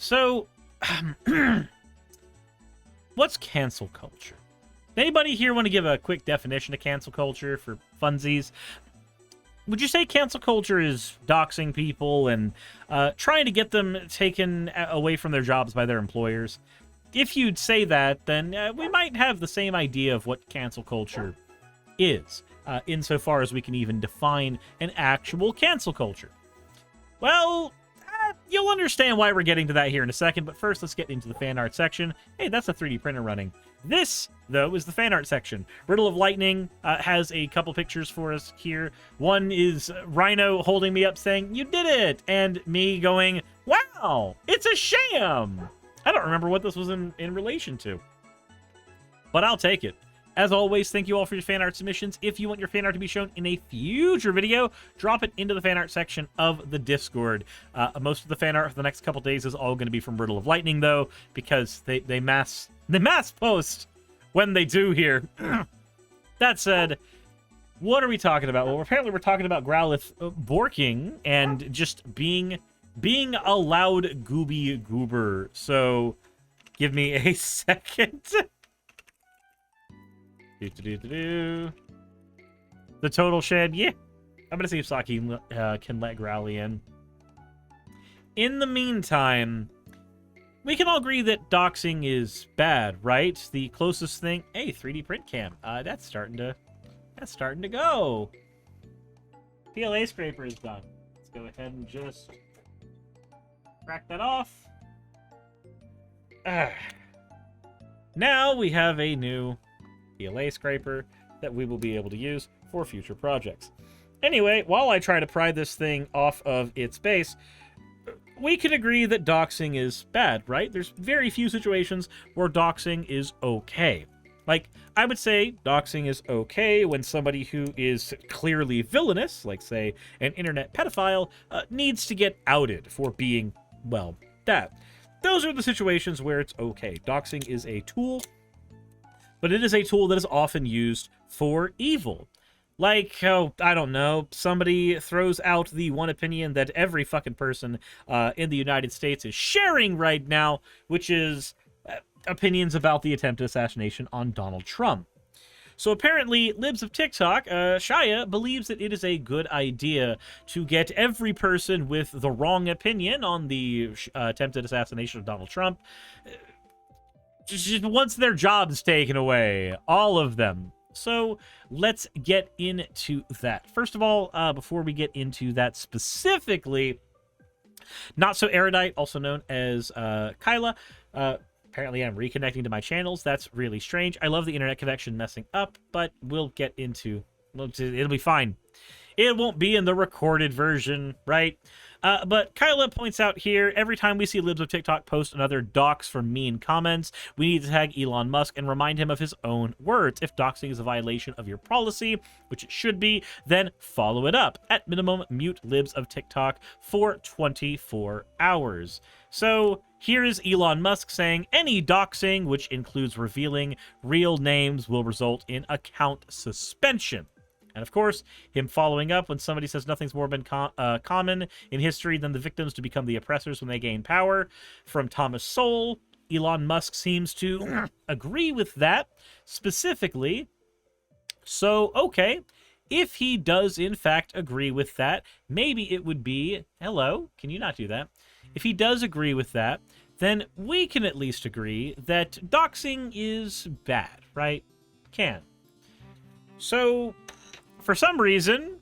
So, what's cancel culture? Anybody here want to give a quick definition of cancel culture for funsies? Would you say cancel culture is doxing people and trying to get them taken away from their jobs by their employers? If you'd say that, then we might have the same idea of what cancel culture is, insofar as we can even define an actual cancel culture. Well, you'll understand why we're getting to that here in a second, but first let's get into the fan art section. Hey, that's a 3D printer running. This, though, is the fan art section. Riddle of Lightning has a couple pictures for us here. One is Rhino holding me up saying, "You did it!" and me going, "Wow, it's a sham!" I don't remember what this was in relation to, but I'll take it. As always, thank you all for your fan art submissions. If you want your fan art to be shown in a future video, drop it into the fan art section of the Discord. Most of the fan art for the next couple days is all going to be from Riddle of Lightning, though, because they mass post when they do here. That said, what are we talking about? Well, apparently we're talking about Growlithe borking and just being a loud gooby goober. So, give me a second. The total shed, yeah. I'm gonna see if Saki can let Growly in. In the meantime, we can all agree that doxing is bad, right? The closest thing, hey, 3D print cam. That's starting to go. PLA scraper is done. Let's go ahead and just crack that off. Now we have a new PLA scraper that we will be able to use for future projects. Anyway, while I try to pry this thing off of its base, we can agree that doxing is bad, right? There's very few situations where doxing is okay. Like, I would say doxing is okay when somebody who is clearly villainous, like, say, an internet pedophile, needs to get outed for being, well, that. Those are the situations where it's okay. Doxing is a tool, but it is a tool that is often used for evil. Like, oh, I don't know, somebody throws out the one opinion that every fucking person in the United States is sharing right now, which is opinions about the attempted assassination on Donald Trump. So apparently, Libs of TikTok, Shia, believes that it is a good idea to get every person with the wrong opinion on the attempted assassination of Donald Trump just once their job's taken away, all of them. So let's get into that. First of all, before we get into that specifically, Not So Erudite, also known as Kyla, apparently I'm reconnecting to my channels. That's really strange. I love the internet connection messing up, but we'll get into, it'll be fine. It won't be in the recorded version, right? But Kyla points out here, every time we see Libs of TikTok post another dox from mean comments, we need to tag Elon Musk and remind him of his own words. If doxing is a violation of your policy, which it should be, then follow it up. At minimum, mute Libs of TikTok for 24 hours. So here is Elon Musk saying, any doxing, which includes revealing real names, will result in account suspension. And of course, him following up when somebody says nothing's more been common in history than the victims to become the oppressors when they gain power. From Thomas Sowell, Elon Musk seems to agree with that specifically. So, okay, if he does in fact agree with that, maybe it would be, hello, can you not do that? If he does agree with that, then we can at least agree that doxing is bad, right? Can. So, for some reason,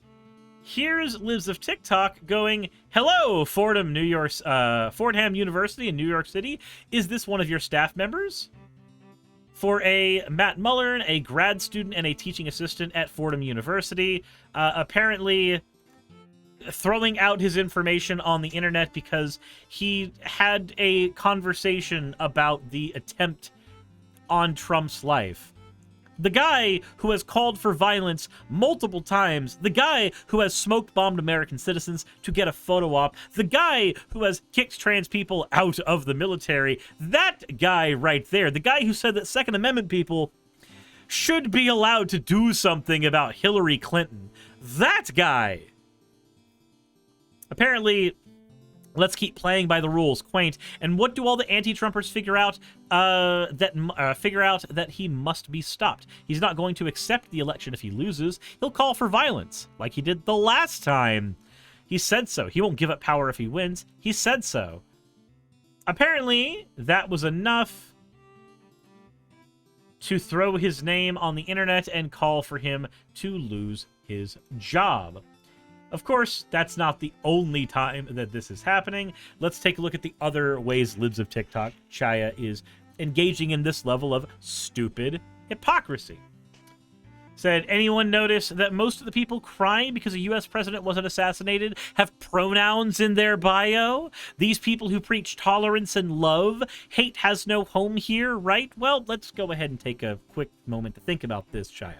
here's Libs of TikTok going, hello, Fordham University in New York City. Is this one of your staff members? For a Matt Mullern, a grad student and a teaching assistant at Fordham University, apparently throwing out his information on the internet because he had a conversation about the attempt on Trump's life. The guy who has called for violence multiple times, the guy who has smoke bombed American citizens to get a photo op, the guy who has kicked trans people out of the military, that guy right there, the guy who said that Second Amendment people should be allowed to do something about Hillary Clinton, that guy apparently Let's keep playing by the rules. Quaint. And what do all the anti-Trumpers figure out? Figure out that he must be stopped. He's not going to accept the election if he loses. He'll call for violence, like he did the last time. He said so. He won't give up power if he wins. He said so. Apparently, that was enough to throw his name on the internet and call for him to lose his job. Of course, that's not the only time that this is happening. Let's take a look at the other ways Libs of TikTok, Chaya, is engaging in this level of stupid hypocrisy. Said, anyone notice that most of the people crying because a U.S. president wasn't assassinated have pronouns in their bio? These people who preach tolerance and love, hate has no home here, right? Well, let's go ahead and take a quick moment to think about this, Chaya.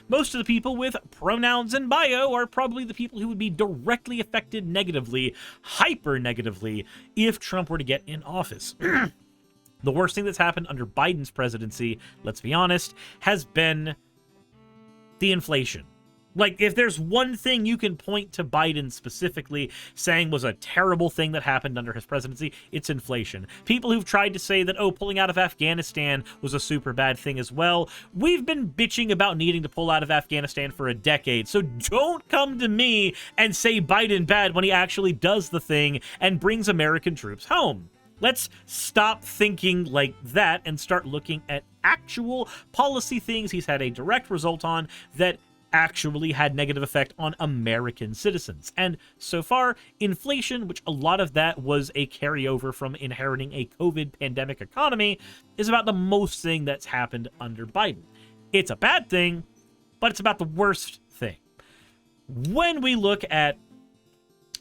Most of the people with pronouns in bio are probably the people who would be directly affected negatively, hyper negatively, if Trump were to get in office. The worst thing that's happened under Biden's presidency, let's be honest, has been the inflation. Like, if there's one thing you can point to Biden specifically saying was a terrible thing that happened under his presidency, it's inflation. People who've tried to say that, oh, pulling out of Afghanistan was a super bad thing as well. We've been bitching about needing to pull out of Afghanistan for a decade, so don't come to me and say Biden bad when he actually does the thing and brings American troops home. Let's stop thinking like that and start looking at actual policy things he's had a direct result on that actually had negative effect on American citizens. And so far, inflation, which a lot of that was a carryover from inheriting a COVID pandemic economy, is about the most thing that's happened under Biden. It's a bad thing, but it's about the worst thing. When we look at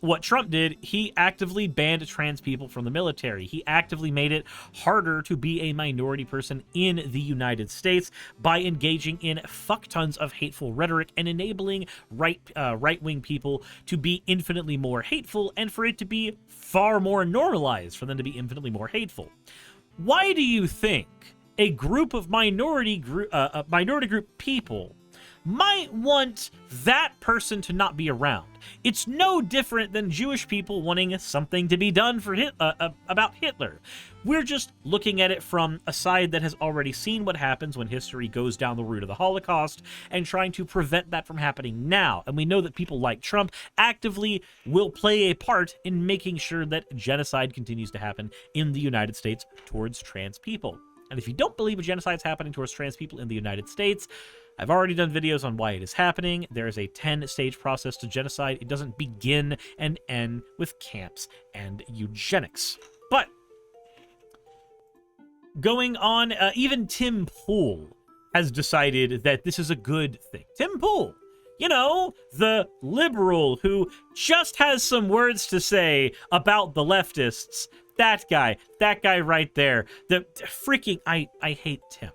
what Trump did, he actively banned trans people from the military. He actively made it harder to be a minority person in the United States by engaging in fuck tons of hateful rhetoric and enabling right-wing people to be infinitely more hateful and for it to be far more normalized for them to be infinitely more hateful. Why do you think a group of minority group people might want that person to not be around? It's no different than Jewish people wanting something to be done for about Hitler. We're just looking at it from a side that has already seen what happens when history goes down the route of the Holocaust and trying to prevent that from happening now. And we know that people like Trump actively will play a part in making sure that genocide continues to happen in the United States towards trans people. And if you don't believe a genocide is happening towards trans people in the United States, I've already done videos on why it is happening. There is a 10-stage process to genocide. It doesn't begin and end with camps and eugenics. But going on, even Tim Pool has decided that this is a good thing. Tim Pool, you know, the liberal who just has some words to say about the leftists. That guy right there. The freaking, I hate Tim.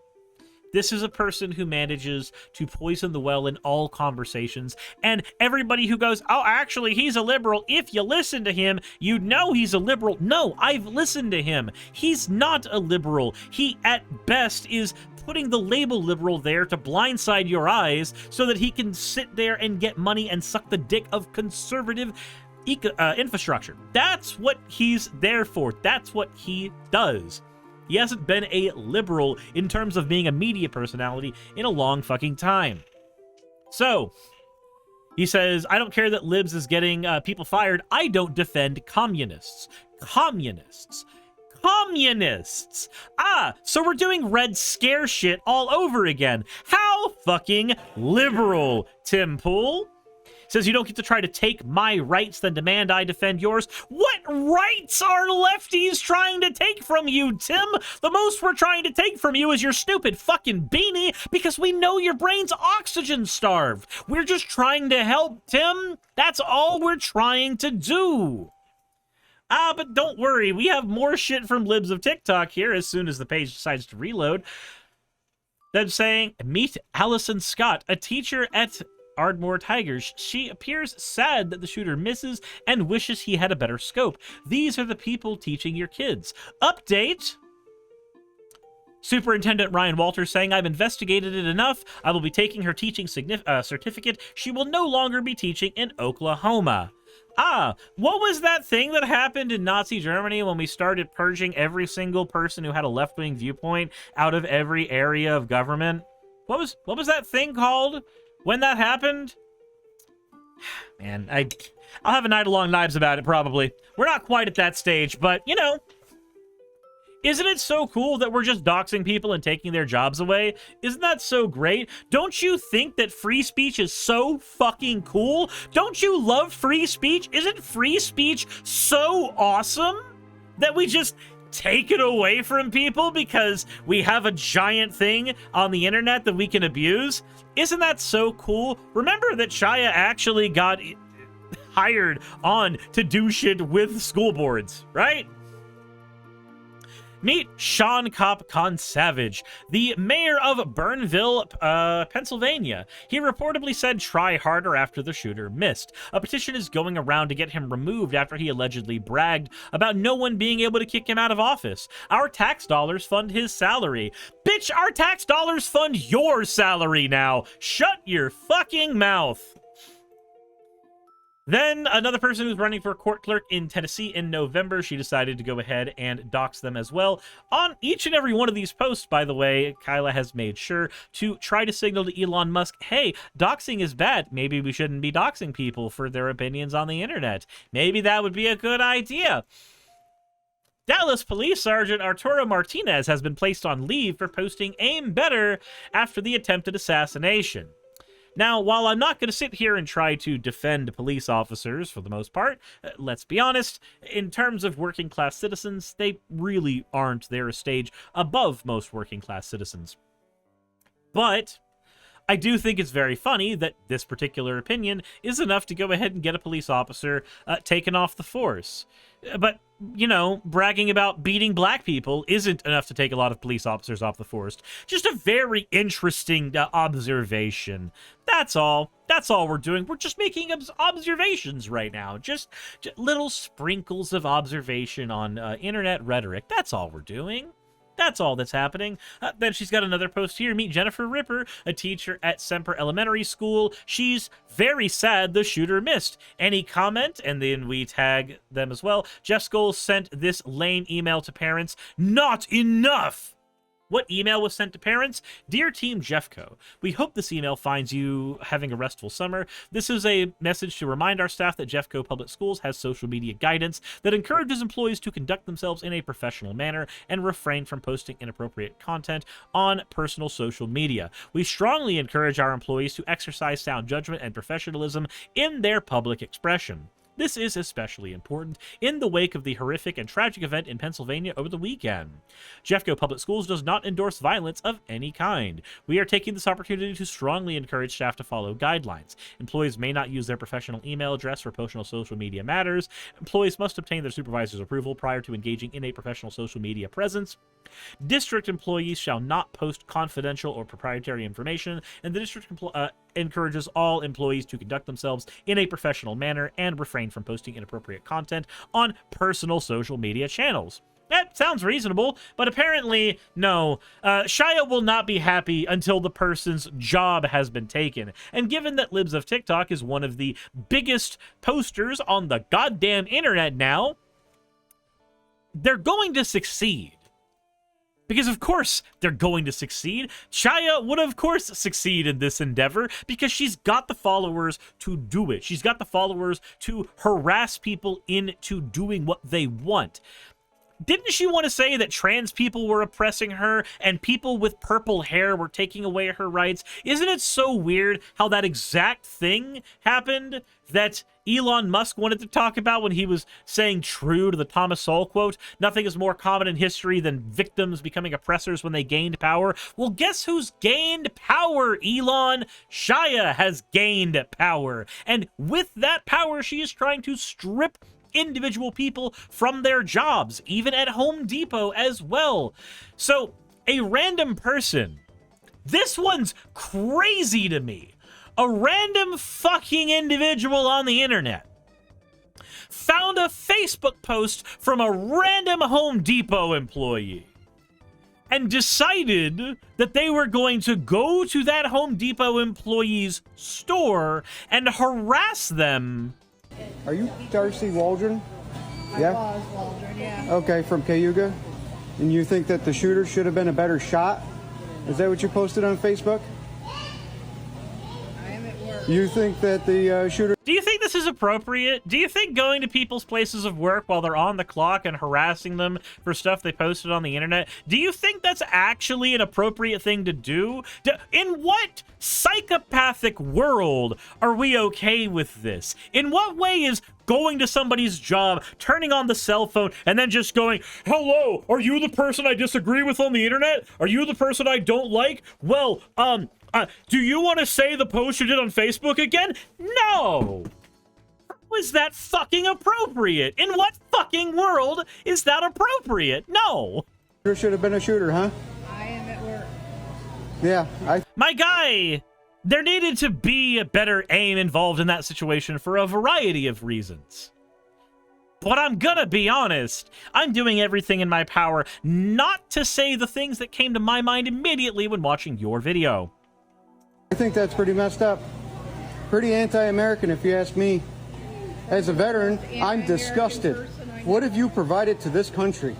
This is a person who manages to poison the well in all conversations, and everybody who goes, oh, actually, he's a liberal. If you listen to him, you know he's a liberal. No, I've listened to him. He's not a liberal. He, at best, is putting the label liberal there to blindside your eyes so that he can sit there and get money and suck the dick of conservative infrastructure. That's what he's there for. That's what he does. He hasn't been a liberal in terms of being a media personality in a long fucking time. So, he says, I don't care that Libs is getting people fired. I don't defend communists. Communists. Communists! Ah, so we're doing Red Scare shit all over again. How fucking liberal, Tim Pool. Says you don't get to try to take my rights, then demand I defend yours. What rights are lefties trying to take from you, Tim? The most we're trying to take from you is your stupid fucking beanie, because we know your brain's oxygen starved. We're just trying to help, Tim. That's all we're trying to do. Ah, but don't worry. We have more shit from Libs of TikTok here as soon as the page decides to reload. Them saying, meet Allison Scott, a teacher at Ardmore Tigers. She appears sad that the shooter misses and wishes he had a better scope. These are the people teaching your kids. Update. Superintendent Ryan Walters saying, I've investigated it enough. I will be taking her teaching certificate. She will no longer be teaching in Oklahoma. What was that thing that happened in Nazi Germany when we started purging every single person who had a left-wing viewpoint out of every area of government? What was that thing called when that happened? Man, I'll have a night of long knives about it, probably. We're not quite at that stage, but, you know, isn't it so cool that we're just doxing people and taking their jobs away? Isn't that so great? Don't you think that free speech is so fucking cool? Don't you love free speech? Isn't free speech so awesome that we just take it away from people because we have a giant thing on the internet that we can abuse? Isn't that so cool? Remember that Shia actually got hired on to do shit with school boards, right? Meet Sean Cop Con Savage, the mayor of Burnville, Pennsylvania. He reportedly said try harder after the shooter missed. A petition is going around to get him removed after he allegedly bragged about no one being able to kick him out of office. Our tax dollars fund his salary. Bitch, our tax dollars fund your salary now. Shut your fucking mouth. Then another person who's running for court clerk in Tennessee in November, she decided to go ahead and dox them as well. On each and every one of these posts, by the way, Kyla has made sure to try to signal to Elon Musk, hey, doxing is bad. Maybe we shouldn't be doxing people for their opinions on the internet. Maybe that would be a good idea. Dallas Police Sergeant Arturo Martinez has been placed on leave for posting "Aim Better" after the attempted assassination. Now, while I'm not going to sit here and try to defend police officers for the most part, let's be honest, in terms of working-class citizens, they really aren't. They're a stage above most working-class citizens. But I do think it's very funny that this particular opinion is enough to go ahead and get a police officer taken off the force. But, you know, bragging about beating black people isn't enough to take a lot of police officers off the force. Just a very interesting observation. That's all. That's all we're doing. We're just making observations right now. Just little sprinkles of observation on internet rhetoric. That's all we're doing. That's all that's happening. Then she's got another post here. Meet Jennifer Ripper, a teacher at Semper Elementary School. She's very sad the shooter missed. Any comment? And then we tag them as well. Jeff Scholes sent this lame email to parents. Not enough! What email was sent to parents? Dear Team Jeffco, we hope this email finds you having a restful summer. This is a message to remind our staff that Jeffco Public Schools has social media guidance that encourages employees to conduct themselves in a professional manner and refrain from posting inappropriate content on personal social media. We strongly encourage our employees to exercise sound judgment and professionalism in their public expression. This is especially important in the wake of the horrific and tragic event in Pennsylvania over the weekend. Jeffco Public Schools does not endorse violence of any kind. We are taking this opportunity to strongly encourage staff to follow guidelines. Employees may not use their professional email address for personal social media matters. Employees must obtain their supervisor's approval prior to engaging in a professional social media presence. District employees shall not post confidential or proprietary information, and the district encourages all employees to conduct themselves in a professional manner and refrain from posting inappropriate content on personal social media channels. That sounds reasonable, but apparently, no. Shia will not be happy until the person's job has been taken. And given that Libs of TikTok is one of the biggest posters on the goddamn internet now, they're going to succeed. Because, of course, they're going to succeed. Shia would, of course, succeed in this endeavor because she's got the followers to do it. She's got the followers to harass people into doing what they want. Didn't she want to say that trans people were oppressing her and people with purple hair were taking away her rights? Isn't it so weird how that exact thing happened that Elon Musk wanted to talk about when he was saying true to the Thomas Sowell quote? Nothing is more common in history than victims becoming oppressors when they gained power. Well, guess who's gained power, Elon? Shia has gained power. And with that power, she is trying to strip individual people from their jobs, even at Home Depot as well. So a random person, this one's crazy to me, a random fucking individual on the internet found a Facebook post from a random Home Depot employee and decided that they were going to go to that Home Depot employee's store and harass them Are you Darcy Waldron? Yeah. I was Waldron, yeah. Okay, from Cayuga. And you think that the shooter should have been a better shot? Is that what you posted on Facebook? I am at work. You think that the shooter... Do you think this is appropriate? Do you think going to people's places of work while they're on the clock and harassing them for stuff they posted on the internet, do you think that's actually an appropriate thing to do? In what psychopathic world are we okay with this? In what way is going to somebody's job, turning on the cell phone, and then just going, hello, are you the person I disagree with on the internet? Are you the person I don't like? Well, do you want to say the post you did on Facebook again? No! How is that fucking appropriate? In what fucking world is that appropriate? No! There should have been a shooter, huh? I am at work. Yeah, My guy, there needed to be a better aim involved in that situation for a variety of reasons. But I'm gonna be honest, I'm doing everything in my power not to say the things that came to my mind immediately when watching your video. I think that's pretty messed up. Pretty anti-American, if you ask me. As a veteran, I'm disgusted. What have you provided to this country?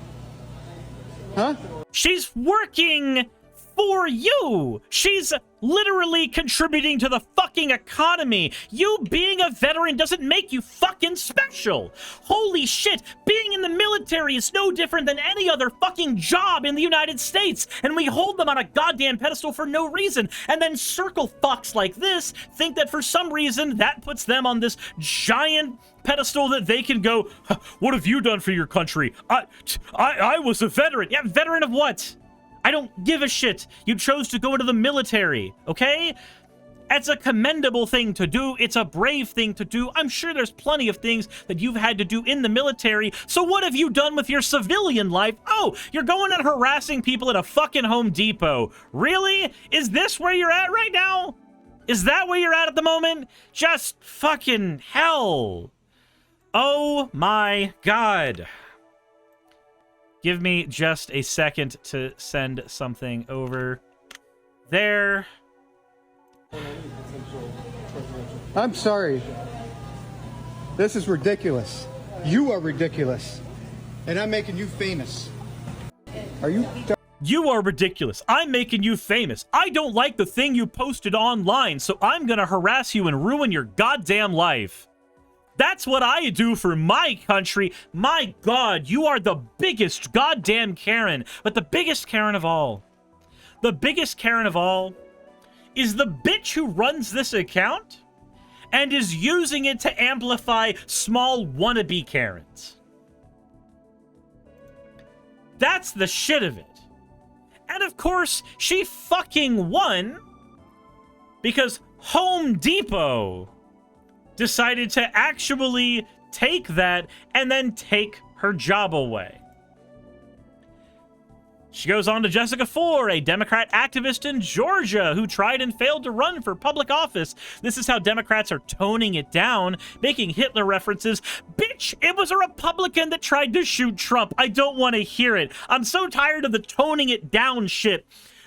Huh? She's working for you. She's literally contributing to the fucking economy. You being a veteran doesn't make you fucking special. Holy shit, being in the military is no different than any other fucking job in the United States, and we hold them on a goddamn pedestal for no reason, and then circle fucks like this think that for some reason that puts them on this giant pedestal that they can go, what have you done for your country? I was a veteran. Yeah, veteran of what? I don't give a shit. You chose to go into the military, okay? It's a commendable thing to do. It's a brave thing to do. I'm sure there's plenty of things that you've had to do in the military. So what have you done with your civilian life? Oh, you're going and harassing people at a fucking Home Depot. Really? Is this where you're at right now? Is that where you're at the moment? Just fucking hell. Oh my God. Give me just a second to send something over there. I'm sorry. This is ridiculous. You are ridiculous. And I'm making you famous. Are you... You are ridiculous. I'm making you famous. I don't like the thing you posted online, so I'm gonna harass you and ruin your goddamn life. That's what I do for my country. My God, you are the biggest goddamn Karen. But the biggest Karen of all, the biggest Karen of all is the bitch who runs this account and is using it to amplify small wannabe Karens. That's the shit of it. And of course, she fucking won because Home Depot decided to actually take that and then take her job away. She goes on to Jessica Ford, a Democrat activist in Georgia who tried and failed to run for public office. This is how Democrats are toning it down, making Hitler references. Bitch, it was a Republican that tried to shoot Trump. I don't want to hear it. I'm so tired of the toning it down shit.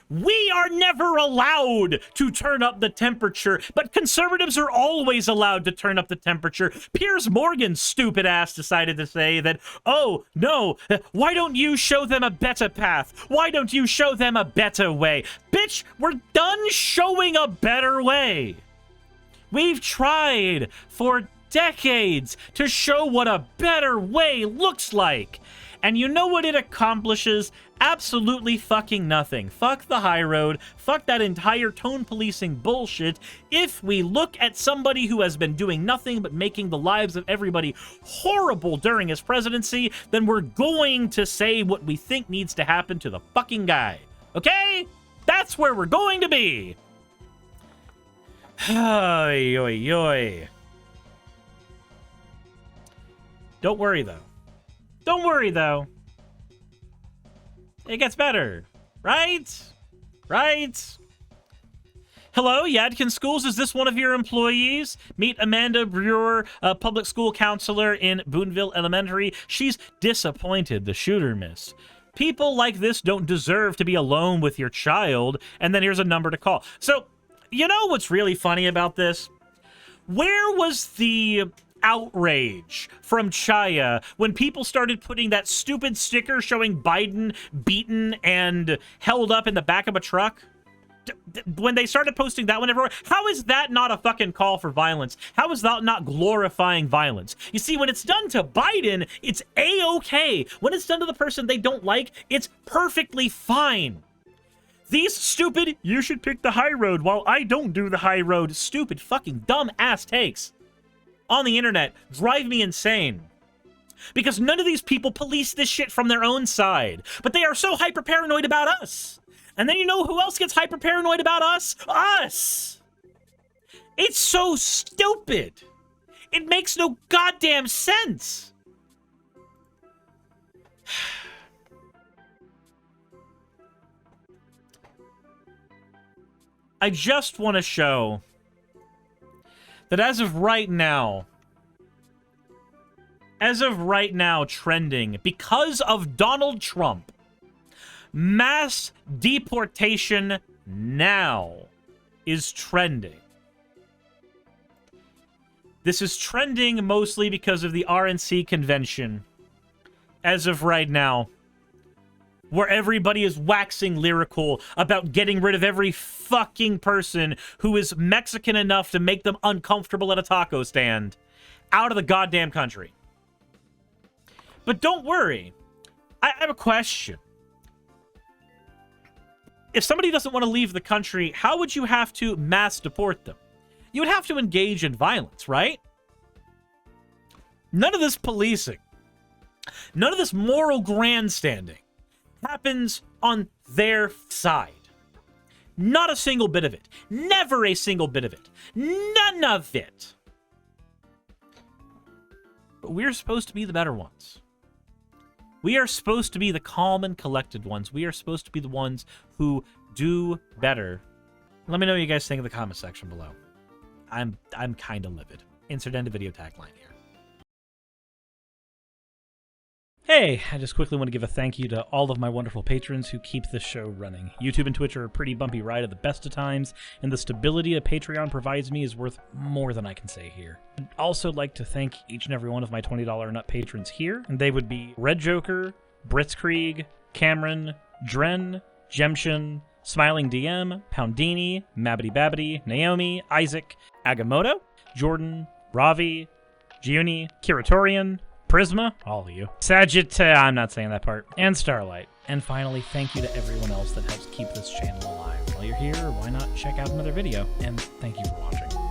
We are never allowed to turn up the temperature, but conservatives are always allowed to turn up the temperature. Piers Morgan's stupid ass decided to say that, oh, no, why don't you show them a better path? Why don't you show them a better way? Bitch, we're done showing a better way. We've tried for decades to show what a better way looks like. And you know what it accomplishes? Absolutely fucking nothing. Fuck the high road. Fuck that entire tone policing bullshit. If we look at somebody who has been doing nothing but making the lives of everybody horrible during his presidency, then we're going to say what we think needs to happen to the fucking guy. Okay? That's where we're going to be. Oy, oy, oy. Don't worry, though. Don't worry, though. It gets better. Right? Right? Hello, Yadkin Schools. Is this one of your employees? Meet Amanda Brewer, a public school counselor in Boonville Elementary. She's disappointed the shooter missed. People like this don't deserve to be alone with your child. And then here's a number to call. So, you know what's really funny about this? Where was the outrage from Chaya when people started putting that stupid sticker showing Biden beaten and held up in the back of a truck. When they started posting that one everywhere, how is that not a fucking call for violence? How is that not glorifying violence? You see, when it's done to Biden, it's A-okay. When it's done to the person they don't like, it's perfectly fine. These stupid, you should pick the high road while I don't do the high road, stupid fucking dumb ass takes on the internet drive me insane. Because none of these people police this shit from their own side, but they are so hyper paranoid about us. And then you know who else gets hyper paranoid about us? Us! It's so stupid. It makes no goddamn sense. I just want to show that as of right now, trending, because of Donald Trump, mass deportation now is trending. This is trending mostly because of the RNC convention, as of right now, where everybody is waxing lyrical about getting rid of every fucking person who is Mexican enough to make them uncomfortable at a taco stand out of the goddamn country. But don't worry, I have a question. If somebody doesn't want to leave the country, how would you have to mass deport them? You would have to engage in violence, right? None of this policing, none of this moral grandstanding happens on their side. Not a single bit of it. Never a single bit of it. None of it. But we're supposed to be the better ones. We are supposed to be the calm and collected ones. We are supposed to be the ones who do better. Let me know what you guys think in the comment section below. I'm kind of livid. Insert end of video tagline here. Hey, I just quickly want to give a thank you to all of my wonderful patrons who keep this show running. YouTube and Twitch are a pretty bumpy ride at the best of times, and the stability a Patreon provides me is worth more than I can say here. I'd also like to thank each and every one of my $20 and up patrons here, and they would be Red Joker, Blitzkrieg, Cameron, Dren, Jemshin, Smiling DM, Poundini, Mabbity Babbity, Naomi, Isaac, Agamotto, Jordan, Ravi, Giuni, Kiratorian, Prisma, all of you, I'm not saying that part, and Starlight. And finally, thank you to everyone else that helps keep this channel alive. While you're here, why not check out another video? And thank you for watching.